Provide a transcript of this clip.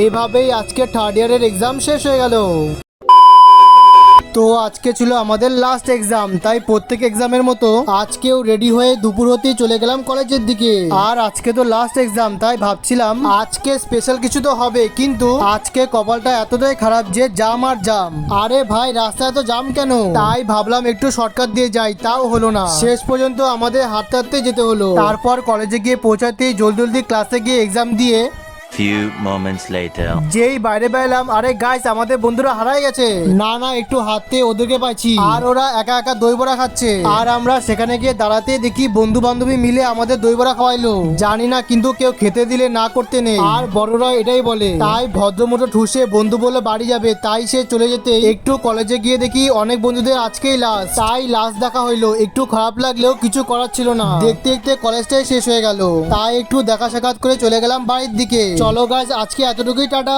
এভাবেই আজকে থার্ড ইয়ারের এক্সাম শেষ হয়ে গেল। তো আজকে ছিল আমাদের লাস্ট এক্সাম, তাই প্রত্যেক এক্সামের মতো আজকেও রেডি হয়ে দুপুর হতেই চলে গেলাম কলেজের দিকে। আর আজকে তো লাস্ট এক্সাম, তাই ভাবছিলাম আজকে স্পেশাল কিছু তো হবে, কিন্তু আজকে কপালটা এতটাই খারাপ যে জাম আর জাম। আরে ভাই, রাস্তায় তো জাম কেন? তাই ভাবলাম একটু শর্টকাট দিয়ে যাই, তাও হলো না। শেষ পর্যন্ত আমাদের হাঁটতে হাঁটতে যেতে হলো। তারপর কলেজে গিয়ে পৌঁছাতেই জলদি জলদি ক্লাসে গিয়ে এক্সাম দিয়ে Few moments later. যেই বাইরে বেরলাম, আরে গাইস, আমাদের বন্ধুরা হারাই গেছে। না না, একটু হাঁটতে ওদেরকে পাইছি, আর ওরা একা একা দই বড়া খাচ্ছে। আর আমরা সেখানে গিয়ে দাঁড়াতে দেখি বন্ধু বান্ধবী মিলে আমাদের দই বড়া খাওয়াইলো। জানি না কিন্তু কেউ খেতে দিলে না করতে নেই, আর বড়রা এটাই বলে। তাই ভদ্রমতো ঠুসে বন্ধু বলে বাড়ি যাবে, তাই সে চলে যেতে একটু কলেজে গিয়ে দেখি অনেক বন্ধুদের আজকেই লাস্ট, তাই লাস্ট দেখা হইলো। একটু খারাপ লাগলেও কিছু করার ছিল না। দেখতে দেখতে কলেজটাই শেষ হয়ে গেল, তাই একটু দেখা সাক্ষাৎ করে চলে গেলাম বাড়ির দিকে। চলো গাইস, আজকে এতটুকুই, টাটা।